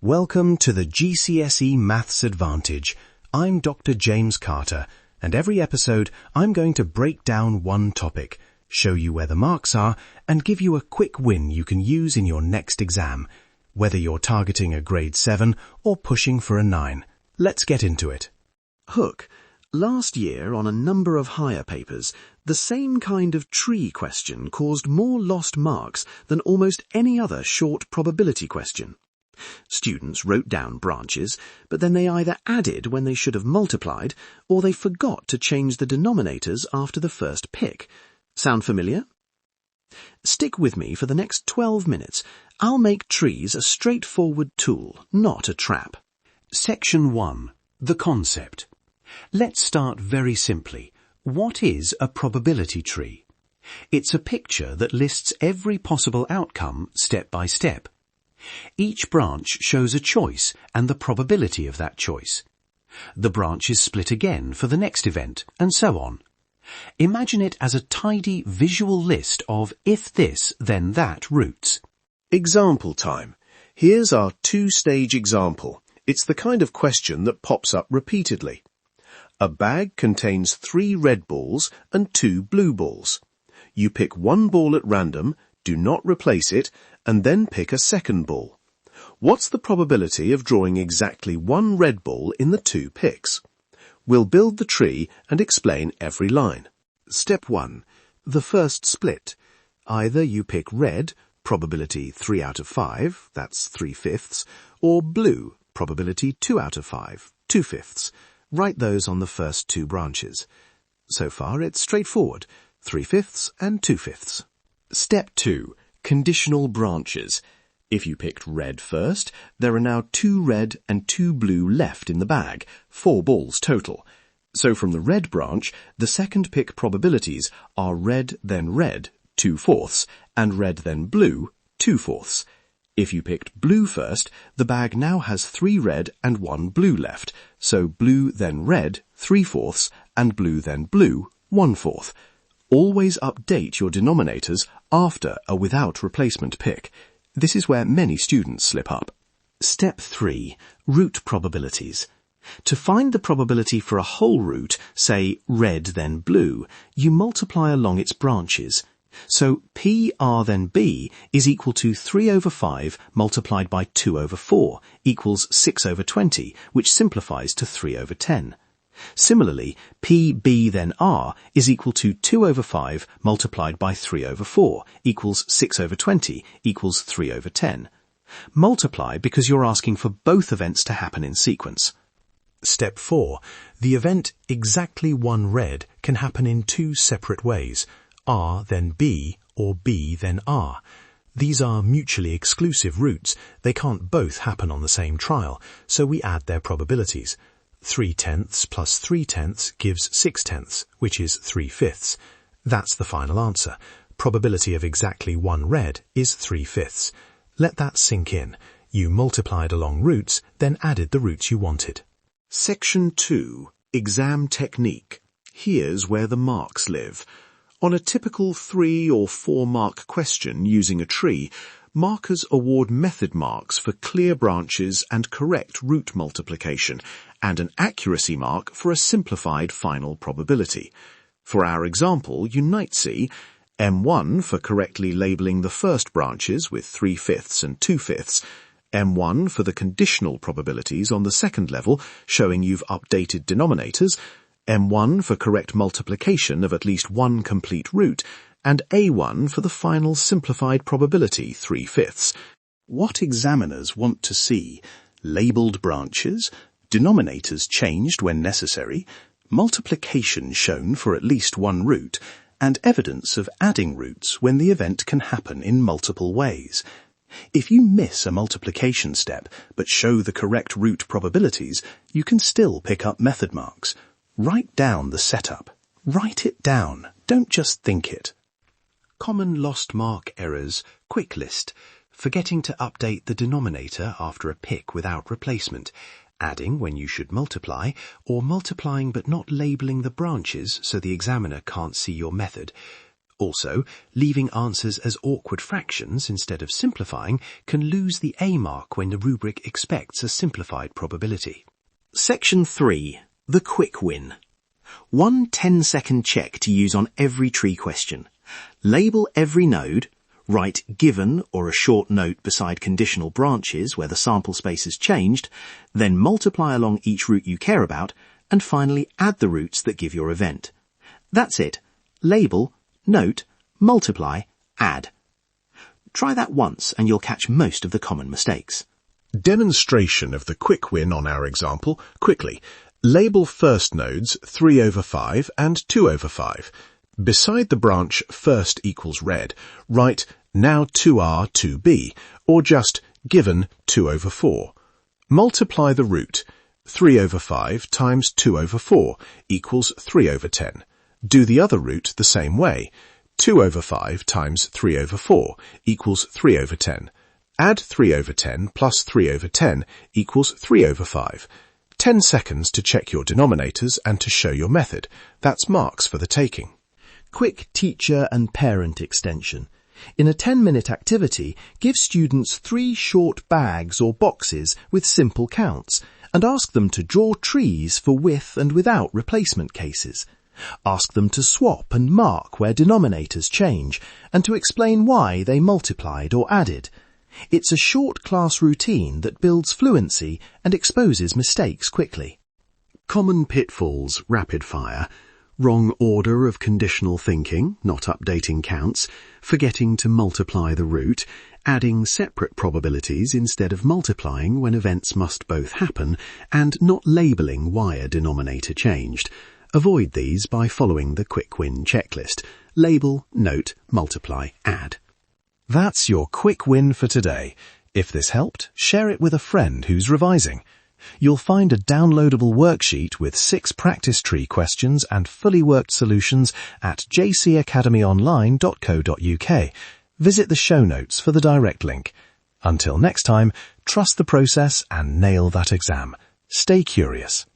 Welcome to the GCSE Maths Advantage. I'm Dr. James Carter, and every episode I'm going to break down one topic, show you where the marks are, and give you a quick win you can use in your next exam, whether you're targeting a grade 7 or pushing for a 9. Let's get into it. Hook. Last year, on a number of higher papers, the same kind of tree question caused more lost marks than almost any other short probability question. Students wrote down branches, but then they either added when they should have multiplied, or they forgot to change the denominators after the first pick. Sound familiar? Stick with me for the next 12 minutes. I'll make trees a straightforward tool, not a trap. Section 1. The concept. Let's start very simply. What is a probability tree? It's a picture that lists every possible outcome step by step. Each branch shows a choice and the probability of that choice. The branch is split again for the next event, and so on. Imagine it as a tidy visual list of if this, then that routes. Example time. Here's our two-stage example. It's the kind of question that pops up repeatedly. A bag contains 3 red balls and 2 blue balls. You pick one ball at random, do not replace it, and then pick a second ball. What's the probability of drawing exactly one red ball in the 2 picks? We'll build the tree and explain every line. Step 1. The first split. Either you pick red, probability 3 out of 5, that's 3/5, or blue, probability 2 out of 5, 2/5. Write those on the first 2 branches. So far it's straightforward, 3/5 and 2/5. Step 2. Conditional branches. If you picked red first, there are now 2 red and 2 blue left in the bag, 4 balls total. So from the red branch, the second pick probabilities are red then red, 2/4, and red then blue, 2/4. If you picked blue first, the bag now has 3 red and 1 blue left, so blue then red, 3/4, and blue then blue, 1/4. Always update your denominators after a without replacement pick. This is where many students slip up. Step 3. Root probabilities. To find the probability for a whole root, say red then blue, you multiply along its branches. So P, R then B is equal to 3 over 5 multiplied by 2 over 4 equals 6 over 20, which simplifies to 3 over 10. Similarly, P, B then R is equal to 2 over 5 multiplied by 3 over 4 equals 6 over 20 equals 3 over 10. Multiply because you're asking for both events to happen in sequence. Step 4. The event exactly one red can happen in 2 separate ways, R then B or B then R. These are mutually exclusive roots. They can't both happen on the same trial, so we add their probabilities. 3/10 plus 3/10 gives 6/10, which is 3/5. That's the final answer. Probability of exactly one red is 3/5. Let that sink in. You multiplied along roots, then added the roots you wanted. Section 2. Exam technique. Here's where the marks live. On a typical 3 or 4 mark question using a tree, markers award method marks for clear branches and correct root multiplication, and an accuracy mark for a simplified final probability. For our example, you might see M1 for correctly labelling the first branches with 3/5 and 2/5, M1 for the conditional probabilities on the second level, showing you've updated denominators, M1 for correct multiplication of at least one complete root, and A1 for the final simplified probability, 3/5. What examiners want to see? Labelled branches, denominators changed when necessary, multiplication shown for at least one root, and evidence of adding roots when the event can happen in multiple ways. If you miss a multiplication step but show the correct root probabilities, you can still pick up method marks. Write down the setup. Write it down. Don't just think it. Common lost mark errors. Quick list. Forgetting to update the denominator after a pick without replacement. Adding when you should multiply, or multiplying but not labelling the branches so the examiner can't see your method. Also, leaving answers as awkward fractions instead of simplifying can lose the A mark when the rubric expects a simplified probability. Section 3. The quick win. One 10-second check to use on every tree question. Label every node, write given or a short note beside conditional branches where the sample space has changed, then multiply along each route you care about, and finally add the routes that give your event. That's it. Label, note, multiply, add. Try that once and you'll catch most of the common mistakes. Demonstration of the quick win on our example, quickly. Label first nodes 3 over 5 and 2 over 5. Beside the branch first equals red, write now 2r, 2b, or just given 2 over 4. Multiply the root. 3 over 5 times 2 over 4 equals 3 over 10. Do the other root the same way. 2 over 5 times 3 over 4 equals 3 over 10. Add 3 over 10 plus 3 over 10 equals 3 over 5. 10 seconds to check your denominators and to show your method. That's marks for the taking. Quick teacher and parent extension. In a 10-minute activity, give students 3 short bags or boxes with simple counts and ask them to draw trees for with and without replacement cases. Ask them to swap and mark where denominators change and to explain why they multiplied or added. It's a short class routine that builds fluency and exposes mistakes quickly. Common pitfalls, rapid fire. Wrong order of conditional thinking, not updating counts, forgetting to multiply the root, adding separate probabilities instead of multiplying when events must both happen, and not labelling why a denominator changed. Avoid these by following the quick win checklist. Label, note, multiply, add. That's your quick win for today. If this helped, share it with a friend who's revising. You'll find a downloadable worksheet with 6 practice tree questions and fully worked solutions at jcacademyonline.co.uk. Visit the show notes for the direct link. Until next time, trust the process and nail that exam. Stay curious.